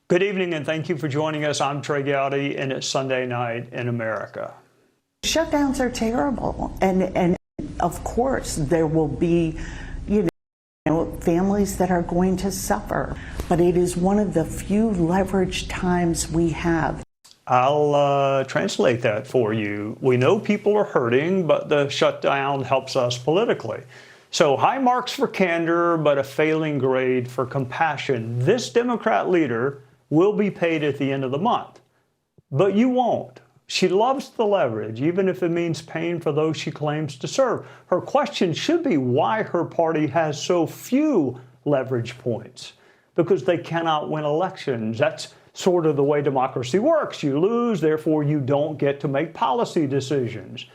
Good evening, and thank you for joining us. I'm Trey Gowdy, and it's Sunday night in America. Shutdowns are terrible, and of course there will be, families that are going to suffer. But it is one of the few leveraged times we have. I'll translate that for you. We know people are hurting, but the shutdown helps us politically. So high marks for candor, but a failing grade for compassion. This Democrat leader will be paid at the end of the month, but you won't. She loves the leverage, even if it means paying for those she claims to serve. Her question should be why her party has so few leverage points, because they cannot win elections. That's sort of the way democracy works. You lose, therefore you don't get to make policy decisions.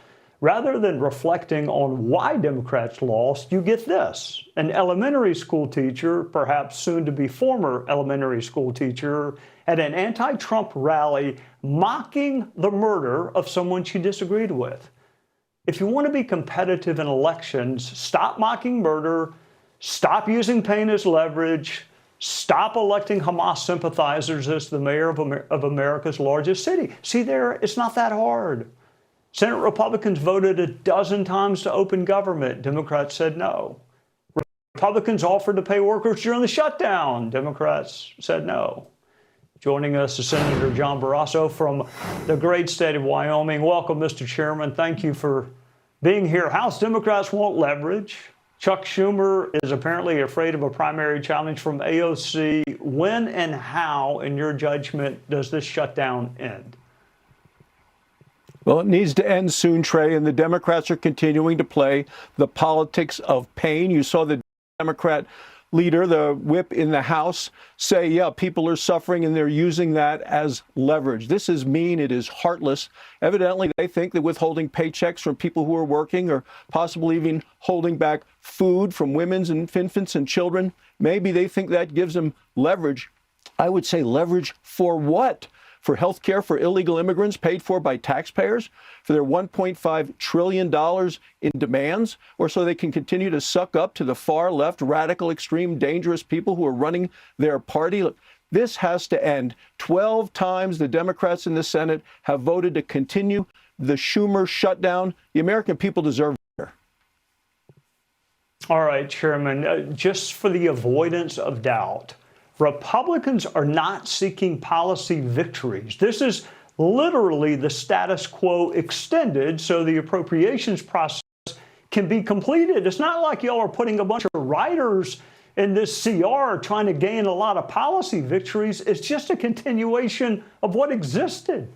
Rather than reflecting on why Democrats lost, you get this. An elementary school teacher, perhaps soon to be former elementary school teacher, at an anti-Trump rally mocking the murder of someone she disagreed with. If you want to be competitive in elections, stop mocking murder, stop using pain as leverage, stop electing Hamas sympathizers as the mayor of America's largest city. See there, it's not that hard. Senate Republicans voted a dozen times to open government. Democrats said no. Republicans offered to pay workers during the shutdown. Democrats said no. Joining us is Senator John Barrasso from the great state of Wyoming. Welcome, Mr. Chairman. Thank you for being here. House Democrats want leverage. Chuck Schumer is apparently afraid of a primary challenge from AOC. When and how, in your judgment, does this shutdown end? Well, it needs to end soon, Trey, and the Democrats are continuing to play the politics of pain. You saw the Democrat leader, the whip in the House, say, yeah, people are suffering, and they're using that as leverage. This is mean. It is heartless. Evidently, they think that withholding paychecks from people who are working, or possibly even holding back food from women and infants and children, maybe they think that gives them leverage. I would say leverage for what? For health care for illegal immigrants paid for by taxpayers, for their $1.5 trillion in demands, or so they can continue to suck up to the far left, radical, extreme, dangerous people who are running their party. Look, this has to end. 12 times the Democrats in the Senate have voted to continue the Schumer shutdown. The American people deserve better. All right, Chairman, just for the avoidance of doubt, Republicans are not seeking policy victories. This is literally the status quo extended so the appropriations process can be completed. It's not like y'all are putting a bunch of writers in this CR trying to gain a lot of policy victories. It's just a continuation of what existed.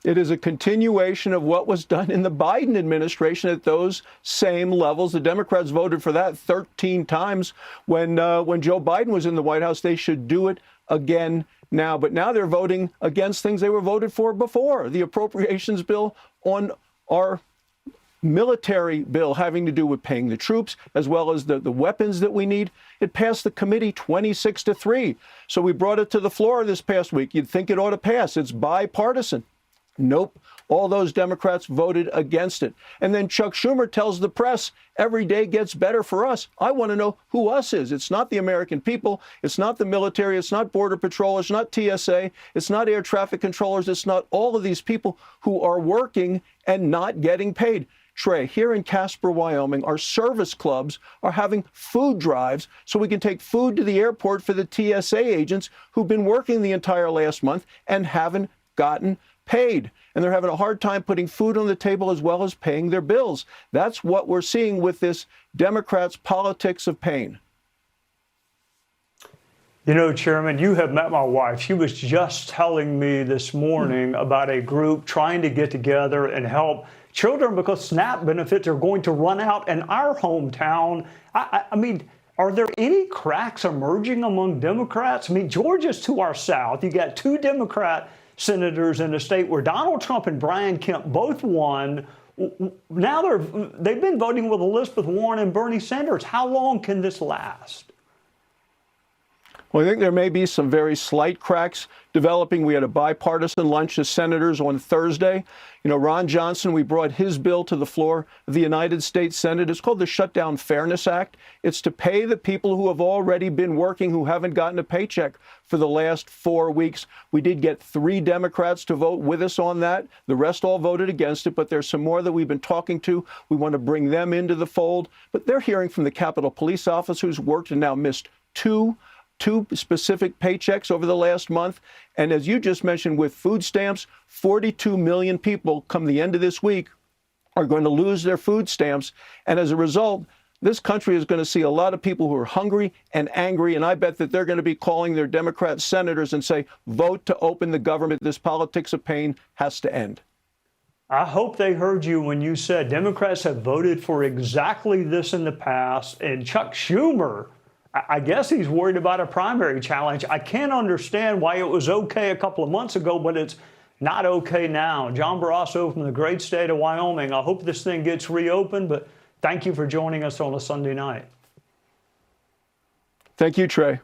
It is a continuation of what was done in the Biden administration at those same levels. The Democrats voted for that 13 times when Joe Biden was in the White House. They should do it again now. But now they're voting against things they were voted for before. The appropriations bill on our military bill having to do with paying the troops, as well as the weapons that we need. It passed the committee 26-3. So we brought it to the floor this past week. You'd think it ought to pass. It's bipartisan. Nope. All those Democrats voted against it. And then Chuck Schumer tells the press, every day gets better for us. I want to know who us is. It's not the American people. It's not the military. It's not Border Patrol. It's not TSA. It's not air traffic controllers. It's not all of these people who are working and not getting paid. Trey, here in Casper, Wyoming, our service clubs are having food drives so we can take food to the airport for the TSA agents who've been working the entire last month and haven't gotten paid. And they're having a hard time putting food on the table as well as paying their bills. That's what we're seeing with this Democrats' politics of pain. You know, Chairman, you have met my wife. She was just telling me this morning about a group trying to get together and help children because SNAP benefits are going to run out in our hometown. I mean, are there any cracks emerging among Democrats? I mean, Georgia's to our south. You got two Democrat senators in a state where Donald Trump and Brian Kemp both won. Now they've been voting with Elizabeth Warren and Bernie Sanders. How long can this last? Well, I think there may be some very slight cracks developing. We had a bipartisan lunch of senators on Thursday. You know, Ron Johnson, we brought his bill to the floor of the United States Senate. It's called the Shutdown Fairness Act. It's to pay the people who have already been working who haven't gotten a paycheck for the last 4 weeks. We did get 3 Democrats to vote with us on that. The rest all voted against it, but there's some more that we've been talking to. We want to bring them into the fold. But they're hearing from the Capitol Police officer who's worked and now missed two specific paychecks over the last month. And as you just mentioned, with food stamps, 42 million people come the end of this week are going to lose their food stamps. And as a result, this country is going to see a lot of people who are hungry and angry. And I bet that they're going to be calling their Democrat senators and say, vote to open the government. This politics of pain has to end. I hope they heard you when you said Democrats have voted for exactly this in the past. And Chuck Schumer, I guess he's worried about a primary challenge. I can't understand why it was okay a couple of months ago, but it's not okay now. John Barrasso from the great state of Wyoming. I hope this thing gets reopened, but thank you for joining us on a Sunday night. Thank you, Trey.